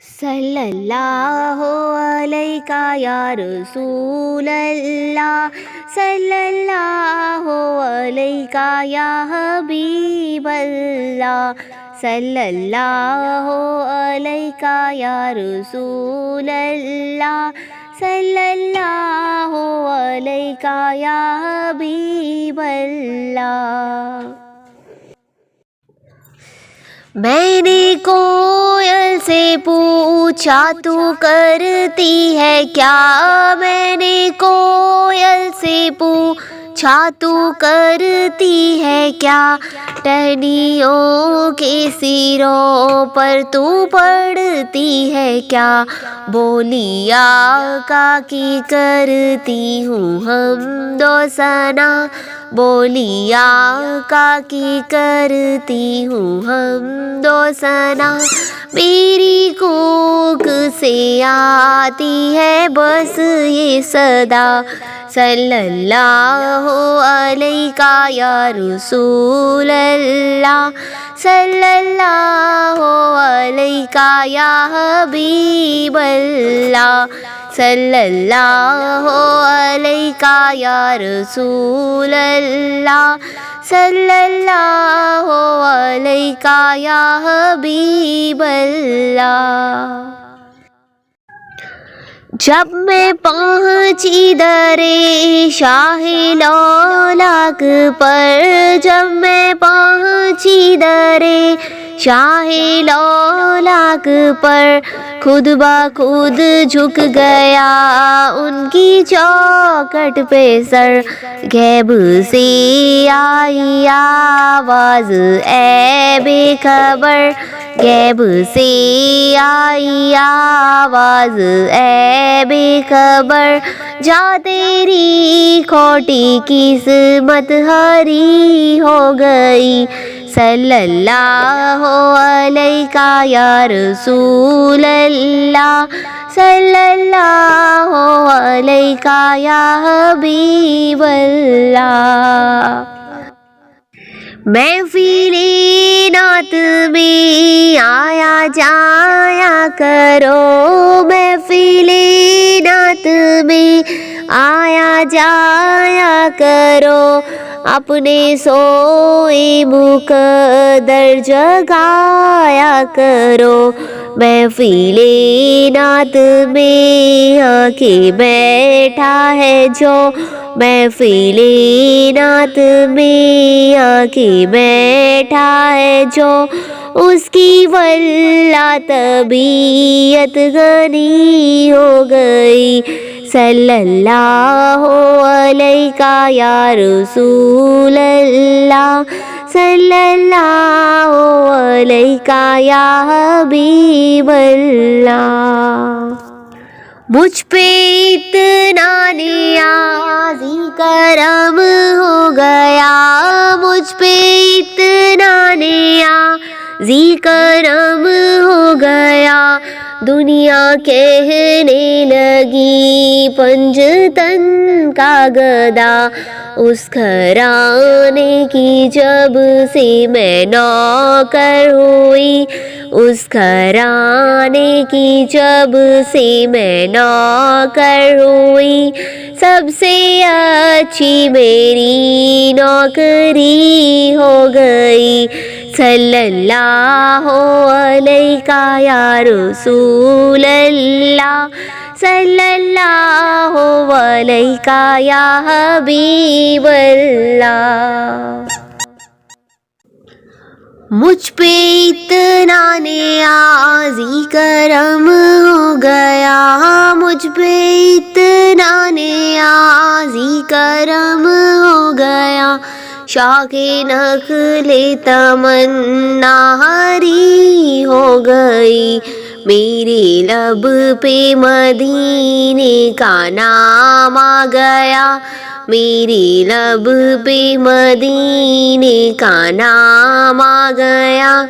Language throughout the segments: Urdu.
صلی اللہ علیہ یا رسول اللہ، صلی اللہ علیہ یا حبیب اللہ، صلی اللہ علیہ یا رسول اللہ، صلی اللہ علیہ یا حبیب اللہ۔ میں نے کوئل سے پوچھا تو کرتی ہے کیا، میں نے کوئل سے پوچھا تو کرتی ہے کیا، ٹہنیوں کے سروں پر تو پڑتی ہے کیا، بولی آقا کی کرتی ہوں حمد و ثنا، بولی آقا کی کرتی ہوں حمد و ثنا، میری کوک سے آتی ہے بس یہ صدا، صلی اللہ علیہ یا رسول اللہ، صلی اللہ علیہ یا حبیب اللہ، صلی اللہ علیہ یا رسول اللہ، صلی اللہ علیہ یا حبیب اللہ۔ جب میں پہنچی در شاہ لولاک پر، جب میں پہنچی در شاہ لولاک پر، خود بخود جھک گیا ان کی چوکھٹ پہ سر، غیب سے آئی آواز اے بے خبر، غیب سے آئی آواز اے بے خبر، جا تیری کھوٹی قسمت ہری ہو گئی، صلی اللہ علیہ یا رسول اللہ، صلی اللہ علیہ یا حبیب اللہ۔ محفل نعت میں آیا جایا کرو، محفل نعت میں آیا جایا کرو، اپنے سوئے مقدر جگایا کرو، محفل نعت میں آ کے بیٹھا ہے جو، محفل نعت میں آ کے بیٹھا ہے جو، اس کی واللہ طبیعت غنی ہو گئی، صلی اللہ علیہ یا رسول اللہ، صلی اللہ علیہ یا حبیب اللہ۔ مجھ پہ اتنا نیازی کرم ہو گیا، مجھ پہ اتنا نیازی کرم ہو گیا، دنیا کہنے لگی پنجتن کا گدا، اس گھرانے کی جب سے میں نوکر ہوئی، اس گھرانے کی جب سے میں نوکر ہوئی، سب سے اچھی میری نوکری ہو گئی، صلی اللہ علیہ یا رسول اللہ، صلی اللہ علیہ یا حبیب اللہ۔ مجھ پہ اتنا نیازی کرم ہو گیا، مجھ پہ اتنا نیازی کرم ہو گیا، شاخ نخل تمنا ہری ہو گئی، میرے لب پہ مدینے کا نام آ گیا، میرے لب پہ مدینے کا نام آ گیا،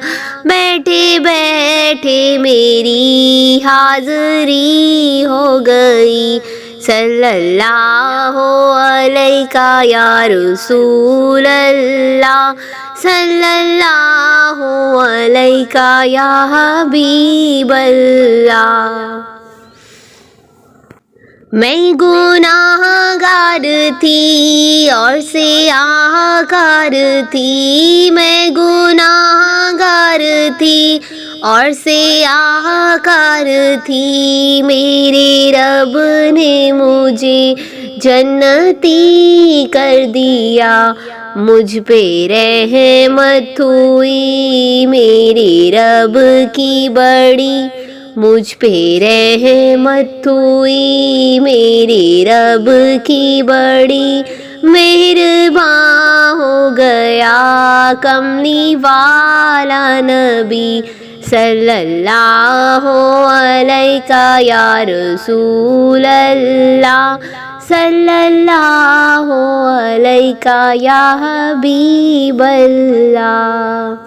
بیٹھے بیٹھے میری حاضری ہو گئی، صلی اللہ علیہ یا رسول اللہ، صلی اللہ علیہ یا حبیب اللہ۔ میں گناہ گار تھی اور سیاہ کار تھی، میں گناہ گار تھی اور سیاہ کار تھی، میرے رب نے مجھے جنتی کر دیا، مجھ پہ رحمت ہوئی میرے رب کی بڑی، مجھ پہ رحمت ہوئی میرے رب کی بڑی، مہرباں ہو گیا کملی والا نبی، صلی اللہ علیہ یا رسول اللہ، صلی اللہ علیہ یا حبیب اللہ۔